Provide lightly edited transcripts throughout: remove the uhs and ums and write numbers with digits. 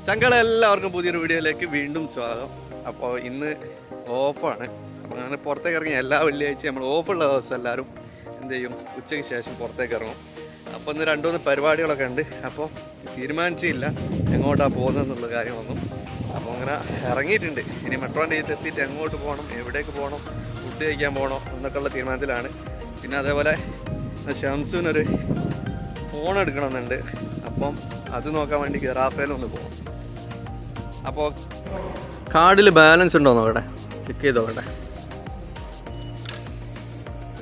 ചങ്കളെ എല്ലാവർക്കും പുതിയൊരു വീഡിയോയിലേക്ക് വീണ്ടും സ്വാഗതം. അപ്പോൾ ഇന്ന് ഓഫാണ്. അപ്പോൾ അങ്ങനെ പുറത്തേക്ക് ഇറങ്ങി എല്ലാ വെള്ളിയാഴ്ചയും നമ്മൾ ഓഫുള്ള ദിവസം എല്ലാവരും എന്ത് ചെയ്യും, ഉച്ചയ്ക്ക് ശേഷം പുറത്തേക്ക് ഇറങ്ങും. അപ്പോൾ ഇന്ന് 2-3 പരിപാടികളൊക്കെ ഉണ്ട്. അപ്പോൾ തീരുമാനിച്ചില്ല എങ്ങോട്ടാണ് പോകുന്നതെന്നുള്ള കാര്യമൊന്നും. അപ്പോൾ അങ്ങനെ ഇറങ്ങിയിട്ടുണ്ട്. ഇനി മെട്രോൻ്റെ എത്തിയിട്ട് എങ്ങോട്ട് പോകണം, എവിടേക്ക് പോകണം, ഫുഡ് കഴിക്കാൻ പോകണോ എന്നൊക്കെയുള്ള തീരുമാനത്തിലാണ്. പിന്നെ അതേപോലെ ഷംസുവിനൊരു ഫോൺ എടുക്കണമെന്നുണ്ട്. അപ്പം അത് നോക്കാൻ വേണ്ടി ഗറാഫയിലൊന്ന് പോകും. അപ്പോൾ കാർഡിൽ ബാലൻസ് ഉണ്ടോ നോക്കട്ടെ, ചെക്ക് ചെയ്ത് നോക്കട്ടെ.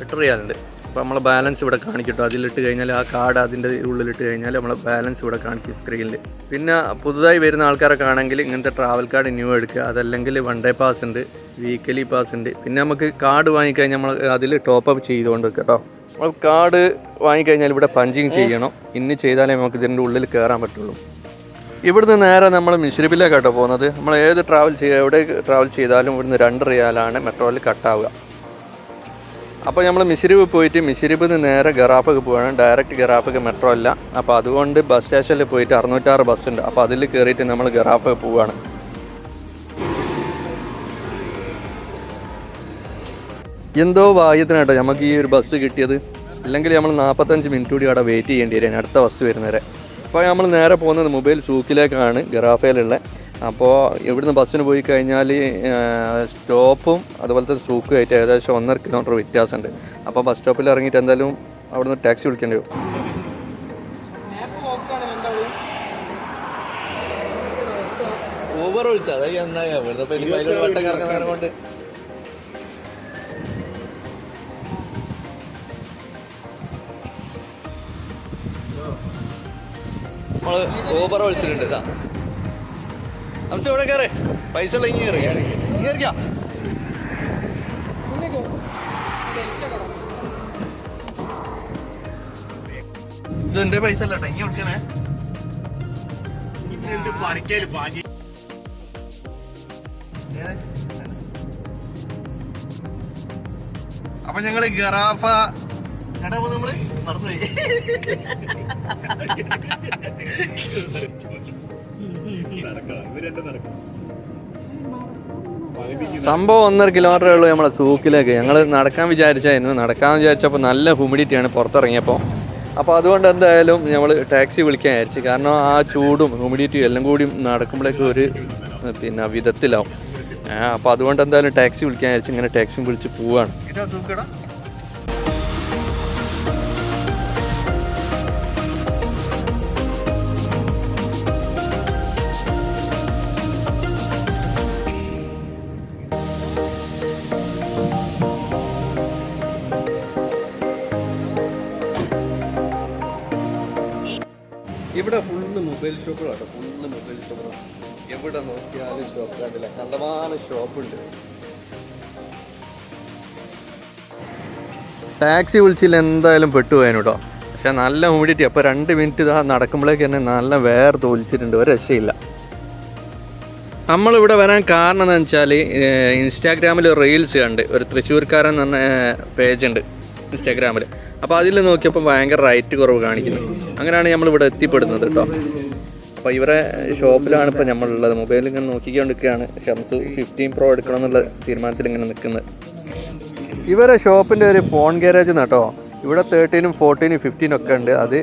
8 റിയാലുണ്ട്. അപ്പോൾ നമ്മളെ ബാലൻസ് ഇവിടെ കാണിക്കട്ടോ. അതിലിട്ട് കഴിഞ്ഞാൽ ആ കാർഡ് അതിൻ്റെ ഉള്ളിലിട്ട് കഴിഞ്ഞാൽ നമ്മളെ ബാലൻസ് ഇവിടെ കാണിക്കും സ്ക്രീനിൽ. പിന്നെ പുതുതായി വരുന്ന ആൾക്കാരൊക്കെ ആണെങ്കിൽ ഇങ്ങനത്തെ ട്രാവൽ കാർഡ് ന്യൂ എടുക്കുക. അതല്ലെങ്കിൽ 1 ഡേ പാസ് ഉണ്ട്, വീക്കലി പാസ് ഉണ്ട്. പിന്നെ നമുക്ക് കാർഡ് വാങ്ങിക്കഴിഞ്ഞാൽ നമ്മൾ അതിൽ ടോപ്പപ്പ് ചെയ്തുകൊണ്ട് കേട്ടോ. നമ്മൾ കാർഡ് വാങ്ങിക്കഴിഞ്ഞാൽ ഇവിടെ പഞ്ചിങ് ചെയ്യണം. ഇന്ന് ചെയ്താലേ നമുക്ക് ഇതിൻ്റെ ഉള്ളിൽ കയറാൻ പറ്റുള്ളൂ. ഇവിടുന്ന് നേരെ നമ്മൾ മിശ്രിബിലേക്കാട്ടോ പോകുന്നത്. നമ്മൾ ഏത് എവിടെ ട്രാവൽ ചെയ്താലും ഇവിടുന്ന് 2 റിയാലാണ് മെട്രോയിൽ കട്ടാവുക. അപ്പോൾ നമ്മൾ മിശ്രിബ് പോയിട്ട് മിശ്രിബിൽ നിന്ന് നേരെ ഗറാഫക്ക് പോവുകയാണ്. ഡയറക്റ്റ് ഗറാഫക്ക് മെട്രോ അല്ല. അപ്പോൾ അതുകൊണ്ട് ബസ് സ്റ്റേഷനിൽ പോയിട്ട് 606 ബസ് ഉണ്ട്. അപ്പോൾ അതിൽ കയറിയിട്ട് നമ്മൾ ഗറാഫക്ക് പോവുകയാണ്. എന്തോ ഭാഗ്യത്തിനാട്ടോ നമുക്ക് ഈ ഒരു ബസ് കിട്ടിയത്. ഇല്ലെങ്കിൽ നമ്മൾ 45 മിനിറ്റ് കൂടി അവിടെ വെയിറ്റ് ചെയ്യേണ്ടി വരും അടുത്ത ബസ് വരുന്നവരെ. അപ്പോൾ നമ്മൾ നേരെ പോകുന്നത് മൊബൈൽ സൂക്കിലേക്കാണ്, ഗറാഫയിലുള്ള. അപ്പോൾ ഇവിടുന്ന് ബസ്സിന് പോയി കഴിഞ്ഞാൽ സ്റ്റോപ്പും അതുപോലത്തെ സൂക്കും ആയിട്ട് ഏകദേശം 1.5 കിലോമീറ്റർ വ്യത്യാസമുണ്ട്. അപ്പോൾ ബസ് സ്റ്റോപ്പിൽ ഇറങ്ങിയിട്ട് എന്തായാലും അവിടുന്ന് ടാക്സി വിളിക്കേണ്ടി വരും. ഊബർ വിളിച്ചാൽ അതായത് എന്താ ഇവിടുത്തെ വട്ടം കറങ്ങുന്ന നേരം കൊണ്ട് നമ്മള് ഊബർ വിളിച്ചിട്ടുണ്ട്. ഇതാ അംശം ഇവിടെ കയറേ, പൈസ ഉള്ള ഇനി കയറിക്കാം. എന്റെ പൈസ അല്ല കേട്ടോ, ഇനി വിളിക്കണേ. അപ്പൊ ഞങ്ങള് ഗറാഫ നമ്മള് മറന്നുപോയി. സംഭവം 1.5 കിലോമീറ്ററേ ഉള്ളൂ നമ്മളെ സൂക്കിലേക്ക്. ഞങ്ങൾ നടക്കാൻ വിചാരിച്ചപ്പോൾ നല്ല ഹ്യൂമിഡിറ്റിയാണ് പുറത്തിറങ്ങിയപ്പോൾ. അപ്പോൾ അതുകൊണ്ട് എന്തായാലും നമ്മൾ ടാക്സി വിളിക്കാൻ വിചാരിച്ചു. കാരണം ആ ചൂടും ഹ്യൂമിഡിറ്റിയും എല്ലാം കൂടി നടക്കുമ്പോഴേക്കും ഒരു വിധത്തിലാവും. അപ്പോൾ അതുകൊണ്ട് എന്തായാലും ടാക്സി വിളിക്കാൻ വിചാരിച്ചു. ഇങ്ങനെ ടാക്സി വിളിച്ച് പോവുകയാണ്. ഇവിടെ ഫുള്ള് മൊബൈൽ ഷോപ്പുകളാട്ടോ, ഫുള്ള് മൊബൈൽ ഷോപ്പുകളാണ്. എവിടെ നോക്കിയാലും ഷോപ്പ് കണ്ടില്ല, കണ്ടമാനം ഷോപ്പുണ്ട്. ടാക്സി വിളിച്ചില്ല എന്തായാലും പെട്ടുപോയാനു കേട്ടോ. പക്ഷെ നല്ല ഹ്യൂമിഡിറ്റി. അപ്പോൾ 2 മിനിറ്റ് ഇതാ നടക്കുമ്പോഴേക്ക് തന്നെ നല്ല വേർത്ത് ഒലിച്ചിട്ടുണ്ട്, ഒരു രക്ഷയില്ല. നമ്മളിവിടെ വരാൻ കാരണം എന്താണെന്ന് വെച്ചാൽ ഇൻസ്റ്റാഗ്രാമിൽ റീൽസ് കണ്ട് ഒരു തൃശ്ശൂർക്കാരൻ എന്ന് പറഞ്ഞ പേജുണ്ട് ഇൻസ്റ്റാഗ്രാമിൽ. അപ്പോൾ അതിൽ നോക്കിയപ്പോൾ ഭയങ്കര റേറ്റ് കുറവ് കാണിക്കുന്നു. അങ്ങനെയാണ് നമ്മളിവിടെ എത്തിപ്പെടുന്നത് കേട്ടോ. അപ്പോൾ ഇവരെ ഷോപ്പിലാണ് ഇപ്പോൾ നമ്മളുള്ളത്. മൊബൈൽ ഇങ്ങനെ നോക്കിക്കൊണ്ടിരിക്കുകയാണ്. ഷംസു 15 Pro എടുക്കണം എന്നുള്ള തീരുമാനത്തിൽ ഇങ്ങനെ നിൽക്കുന്നത്. ഇവരെ ഷോപ്പിൻ്റെ ഒരു ഫോൺ ഗാരേജ് കേട്ടോ. ഇവിടെ 13, 14, 15 ഒക്കെ ഉണ്ട്. അത്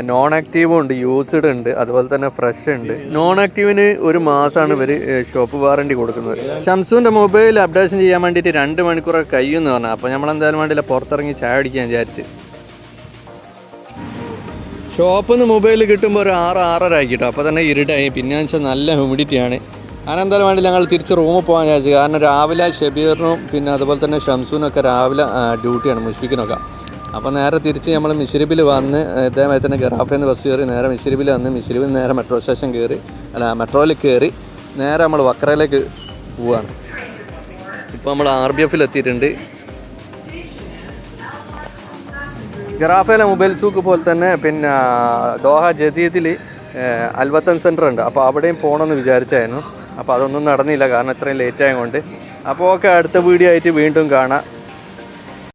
നോൺ ആക്റ്റീവും ഉണ്ട്, യൂസ്ഡ് ഉണ്ട്, അതുപോലെ തന്നെ ഫ്രഷ് ഉണ്ട്. നോൺ ആക്റ്റീവിന് 1 മാസമാണ് ഇവർ ഷോപ്പ് വാറണ്ടി കൊടുക്കുന്നത്. ഷംസുവിൻ്റെ മൊബൈൽ അപ്ഡേഷൻ ചെയ്യാൻ വേണ്ടിയിട്ട് 2 മണിക്കൂറൊക്കെ കഴിയുമെന്ന് പറഞ്ഞു. അപ്പോൾ നമ്മളെന്തായാലും വേണ്ടിയില്ല, പുറത്തിറങ്ങി ചായ അടിക്കാൻ വിചാരിച്ച്. ഷോപ്പിൽ നിന്ന് മൊബൈൽ കിട്ടുമ്പോൾ ഒരു 6-6:30 ആക്കിട്ടോ. അപ്പോൾ തന്നെ ഇരുട്ടായി. പിന്നെ വെച്ചാൽ നല്ല ഹ്യൂമിഡിറ്റിയാണ്. അതിനെന്തായാലും വേണ്ടി ഞങ്ങൾ തിരിച്ച് റൂമിൽ പോകാൻ വിചാരിച്ചു. കാരണം രാവിലെ ഷബീറിനും പിന്നെ അതുപോലെ തന്നെ ഷംസുവിനൊക്കെ രാവിലെ ഡ്യൂട്ടിയാണ്, മുഷ്ഫിക്കിനൊക്കെ. അപ്പോൾ നേരെ തിരിച്ച് നമ്മൾ മിശ്രിബിൽ വന്ന് ഇതേമാതിരി തന്നെ ഗറാഫയിൽ നിന്ന് ബസ് കയറി നേരെ മിശ്രിബിൽ വന്ന് മിശ്രിബിൽ നേരെ മെട്രോ സ്റ്റേഷൻ മെട്രോയിൽ കയറി നേരെ നമ്മൾ വക്രയിലേക്ക് പോവുകയാണ്. ഇപ്പോൾ നമ്മൾ RBF എത്തിയിട്ടുണ്ട്. ഗറാഫയിലെ മൊബൈൽ സൂക്ക് പോലെ തന്നെ പിന്നെ ദോഹ ജദീദിൽ അൽവത്തൻ സെൻറ്റർ ഉണ്ട്. അപ്പോൾ അവിടെയും പോകണമെന്ന് വിചാരിച്ചായിരുന്നു. അപ്പോൾ അതൊന്നും നടന്നില്ല കാരണം ഇത്രയും ലേറ്റ് ആയതുകൊണ്ട്. അപ്പോൾ ഓക്കെ, അടുത്ത വീഡിയോ ആയിട്ട് വീണ്ടും കാണാം.